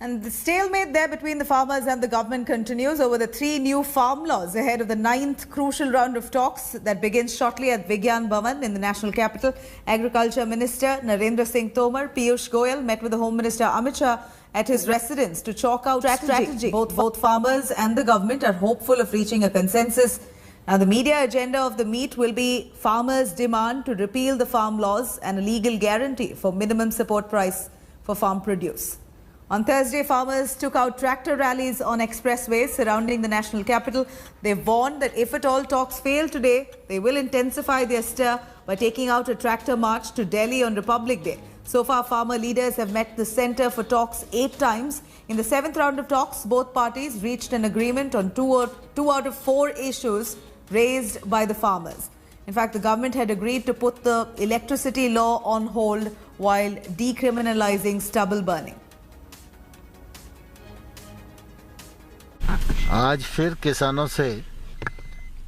And the stalemate there between the farmers and the government continues over the 3 new farm laws ahead of the 9th crucial round of talks that begins shortly at Vigyan, Bhawan in the national capital. Agriculture Minister Narendra Singh Tomar, Piyush Goyal met with the Home Minister Amit Shah at his residence to chalk out strategy. Both farmers and the government are hopeful of reaching a consensus. Now, the media agenda of the meet will be farmers' demand to repeal the farm laws and a legal guarantee for minimum support price for farm produce. On Thursday, farmers took out tractor rallies on expressways surrounding the national capital. They warned that if at all talks fail today, they will intensify their stir by taking out a tractor march to Delhi on Republic Day. So far, farmer leaders have met the centre for talks 8 times. In the 7th round of talks, both parties reached an agreement on two out of 4 issues raised by the farmers. In fact, the government had agreed to put the electricity law on hold while decriminalising stubble burning. आज फिर किसानों से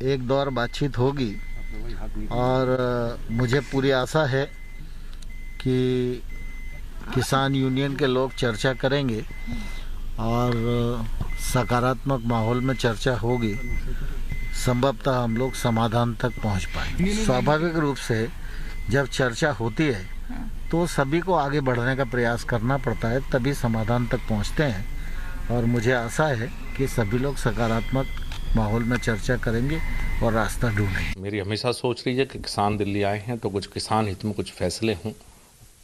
एक दौर बातचीत होगी और मुझे पूरी आशा है कि किसान यूनियन के लोग चर्चा करेंगे और सकारात्मक माहौल में चर्चा होगी। संभवतः हम लोग समाधान तक पहुंच पाएंगे। स्वाभाविक रूप से जब चर्चा होती है तो सभी को आगे बढ़ने का प्रयास करना पड़ता है, तभी समाधान तक पहुंचते हैं और मुझे आशा है कि सभी लोग सकारात्मक माहौल में चर्चा करेंगे और रास्ता ढूंढेंगे। मेरी हमेशा सोच रही है कि किसान दिल्ली आए हैं तो कुछ किसान हित में कुछ फैसले हों,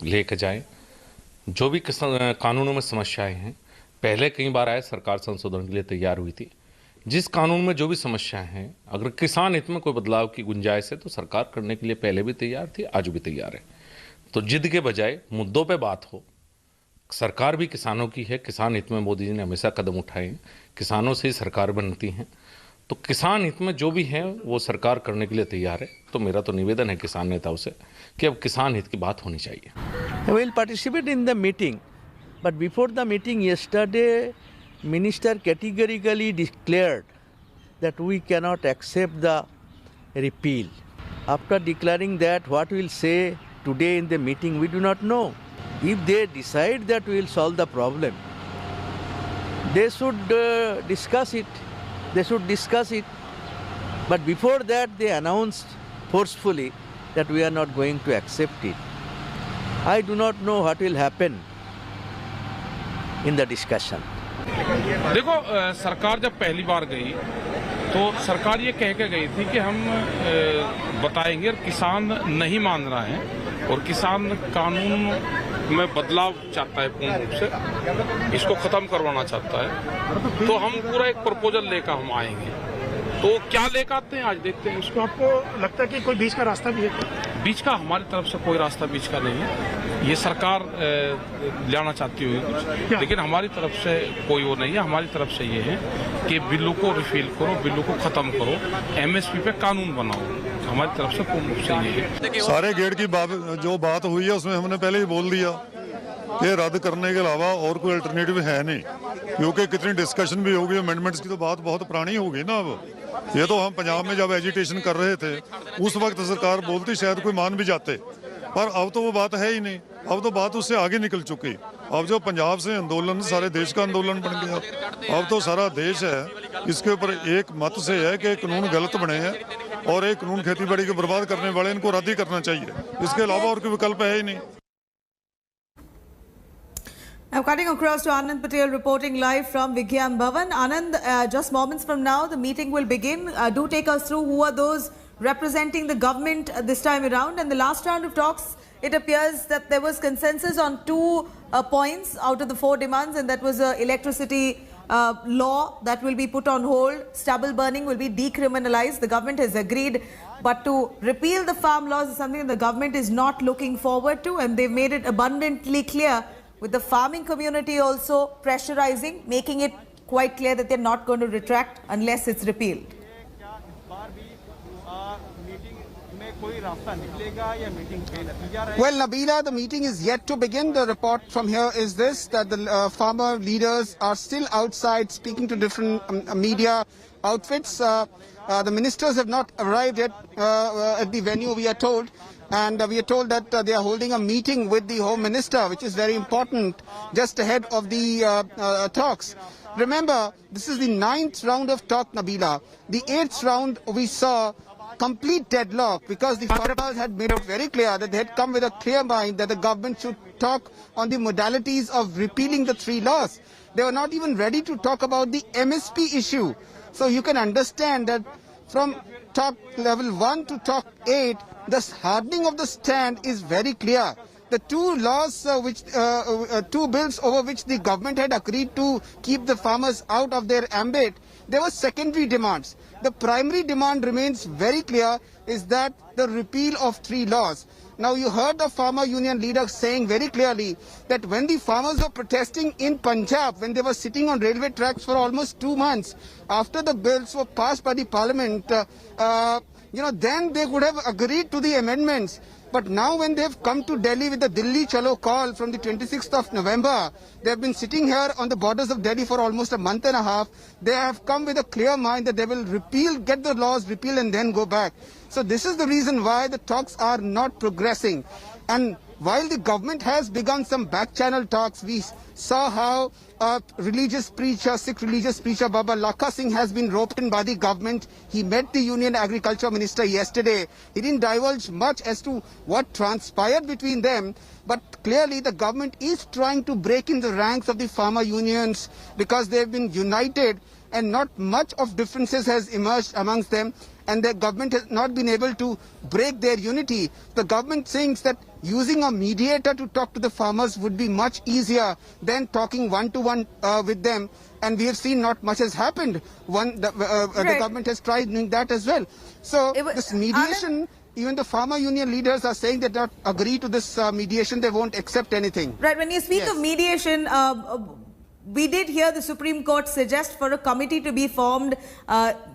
लेके जाएं। जो भी कानूनों में समस्याएं हैं, पहले कई बार आए सरकार संशोधन के लिए तैयार हुई थी। जिस कानून में जो भी समस्याएं हैं, अगर किसान हित में कोई बदलाव की गुंजाइश है तो सरकार करने के लिए पहले भी तैयार थी, आज भी तैयार है। तो जिद के बजाय मुद्दों पर बात हो। सरकार भी किसानों की है, किसान हित में मोदी जी ने हमेशा कदम उठाए हैं, किसानों से ही सरकार बनती है, तो किसान हित में जो भी है वो सरकार करने के लिए तैयार है। तो मेरा तो निवेदन है किसान नेताओं से कि अब किसान हित की बात होनी चाहिए। We will participate in the meeting, but before the meeting yesterday, Minister categorically declared that we cannot accept the repeal. After declaring that, what we will say today in the meeting, we do not know. If they decide that we will solve the problem, they should discuss it. They should discuss it. But before that, they announced forcefully that we are not going to accept it. I do not know what will happen in the discussion. देखो, सरकार जब पहली बार गई तो सरकार ये कह के गई थी कि हम बताएंगे, और किसान नहीं मान रहा है और किसान कानून में बदलाव चाहता है, पूर्ण रूप से इसको खत्म करवाना चाहता है। तो हम पूरा एक प्रपोजल लेकर हम आएंगे। तो क्या लेकर आते हैं आज देखते हैं। उसको आपको लगता है कि कोई बीच का रास्ता भी है? बीच का हमारी तरफ से कोई रास्ता बीच का नहीं है। ये सरकार लाना चाहती होगी कुछ, लेकिन हमारी तरफ से कोई वो नहीं है। हमारी तरफ से ये है कि बिल्लू को रिफिल करो, बिल्लू को खत्म करो, एमएसपी पे कानून बनाओ। हमारी तरफ से पूर्ण रूप से ये है। सारे गेट की जो बात हुई है उसमें हमने पहले ही बोल दिया कि रद्द करने के अलावा और कोई अल्टरनेटिव है नहीं, क्योंकि कितनी डिस्कशन भी होगी, अमेंडमेंट्स की तो बात बहुत पुरानी होगी ना। अब ये तो हम पंजाब में जब एजिटेशन कर रहे थे उस वक्त सरकार बोलती, शायद कोई मान भी जाते, पर अब तो वो बात है ही नहीं। अब तो बात उससे आगे निकल चुकी। अब जो पंजाब से आंदोलन सारे देश का आंदोलन बन गया। अब तो सारा देश है इसके ऊपर एक मत से है कि कानून गलत बने हैं और एक कानून खेती बाड़ी को बर्बाद करने वाले, इनको रद्द ही करना चाहिए। इसके अलावा और कोई विकल्प है ही नहीं। Now cutting across to Anand Patel reporting live from Vigyan Bhawan. Anand, just moments from now the meeting will begin. Do take us through who are those representing the government this time around. And the last round of talks, it appears that there was consensus on 2 points out of the 4 demands, and that was electricity law that will be put on hold. Stubble burning will be decriminalized. The government has agreed, but to repeal the farm laws is something the government is not looking forward to, and they've made it abundantly clear, with the farming community also pressurizing, making it quite clear that they're not going to retract unless it's repealed. Well, Nabila, the meeting is yet to begin. The report from here is this, that the farmer leaders are still outside speaking to different media outfits. The ministers have not arrived yet at the venue, we are told. And we are told that they are holding a meeting with the Home Minister, which is very important, just ahead of the talks. Remember, this is the 9th round of talk, Nabila. The 8th round we saw complete deadlock because the farmers had made it very clear that they had come with a clear mind that the government should talk on the modalities of repealing the 3 laws. They were not even ready to talk about the MSP issue. So you can understand that from talk level 1 to talk 8, the hardening of the stand is very clear. The 2 laws, 2 bills over which the government had agreed to keep the farmers out of their ambit, there were secondary demands. The primary demand remains very clear, is that the repeal of 3 laws. Now you heard the farmer union leader saying very clearly that when the farmers were protesting in Punjab, when they were sitting on railway tracks for almost 2 months, after the bills were passed by the parliament, then they would have agreed to the amendments. But now when they have come to Delhi with the Delhi Chalo call from the 26th of November, they have been sitting here on the borders of Delhi for almost a month and a half. They have come with a clear mind that they will repeal, get the laws repealed and then go back. So this is the reason why the talks are not progressing. And while the government has begun some back-channel talks, we saw how religious preacher, Sikh religious preacher Baba Lakha Singh has been roped in by the government. He met the Union Agriculture Minister yesterday. He didn't divulge much as to what transpired between them, but clearly the government is trying to break in the ranks of the farmer unions because they have been united and not much of differences has emerged amongst them, and the government has not been able to break their unity. The government thinks that using a mediator to talk to the farmers would be much easier than talking one-to-one with them, and we have seen not much has happened. The government has tried doing that as well. So this mediation, even the farmer union leaders are saying that they don't agree to this mediation, they won't accept anything. Right, when you speak of mediation, we did hear the Supreme Court suggest for a committee to be formed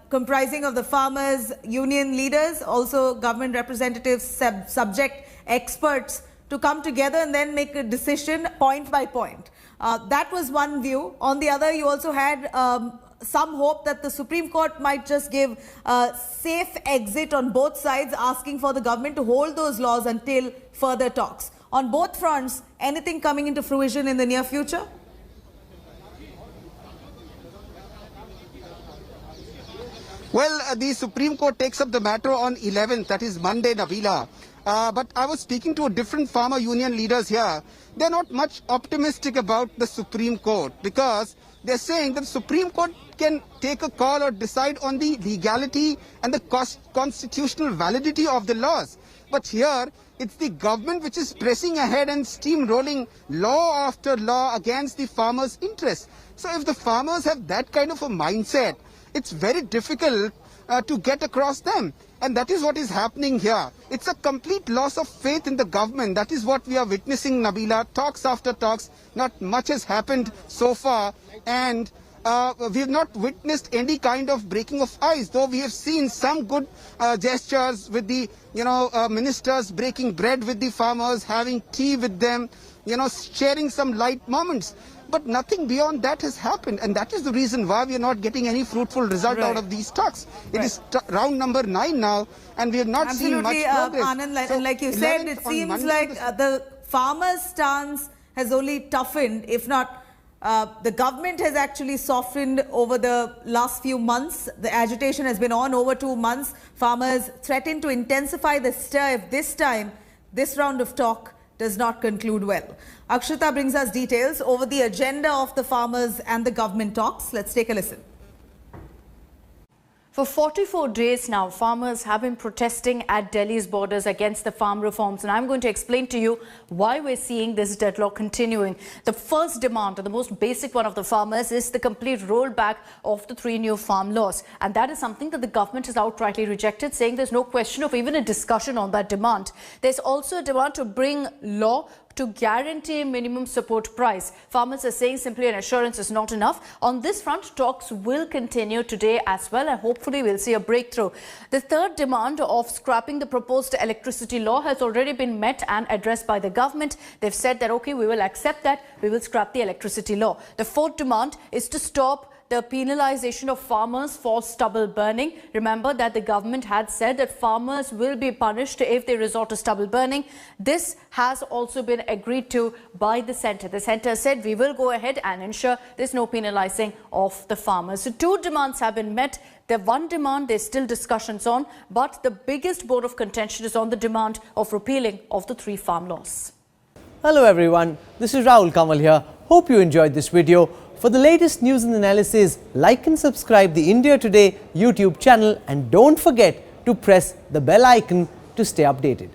comprising of the farmers, union leaders, also government representatives, subject experts to come together and then make a decision point by point. That was one view. On the other, you also had some hope that the Supreme Court might just give a safe exit on both sides, asking for the government to hold those laws until further talks. On both fronts, anything coming into fruition in the near future? Well, the Supreme Court takes up the matter on 11th, that is Monday, Nabila. But I was speaking to different farmer union leaders here. They're not much optimistic about the Supreme Court because they're saying that the Supreme Court can take a call or decide on the legality and the constitutional validity of the laws. But here, it's the government which is pressing ahead and steamrolling law after law against the farmers' interests. So if the farmers have that kind of a mindset, it's very difficult to get across them. And that is what is happening here. It's a complete loss of faith in the government. That is what we are witnessing, Nabila. Talks after talks, not much has happened so far. And we have not witnessed any kind of breaking of ice, though we have seen some good gestures with the, ministers breaking bread with the farmers, having tea with them, sharing some light moments. But nothing beyond that has happened, and that is the reason why we are not getting any fruitful result out of these talks. It is round number 9 now, and we have not seen much progress. Anand, so like you said, it seems like the farmers' stance has only toughened, if not the government has actually softened over the last few months. The agitation has been on over 2 months. Farmers threaten to intensify the stir if this time, this round of talk does not conclude well. Akshita brings us details over the agenda of the farmers and the government talks. Let's take a listen. For 44 days now, farmers have been protesting at Delhi's borders against the farm reforms. And I'm going to explain to you why we're seeing this deadlock continuing. The first demand, and the most basic one of the farmers, is the complete rollback of the 3 new farm laws. And that is something that the government has outrightly rejected, saying there's no question of even a discussion on that demand. There's also a demand to bring law to guarantee minimum support price. Farmers are saying simply an assurance is not enough. On this front, talks will continue today as well, and hopefully we'll see a breakthrough. The third demand of scrapping the proposed electricity law has already been met and addressed by the government. They've said that, okay, we will accept that, we will scrap the electricity law. The fourth demand is to stop the penalization of farmers for stubble burning. Remember that the government had said that farmers will be punished if they resort to stubble burning. This has also been agreed to by the centre. The centre said we will go ahead and ensure there's no penalizing of the farmers. So two demands have been met. The one demand there's still discussions on, but the biggest bone of contention is on the demand of repealing of the 3 farm laws. Hello everyone, this is Rahul Kamal here. Hope you enjoyed this video. For the latest news and analysis, like and subscribe the India Today YouTube channel and don't forget to press the bell icon to stay updated.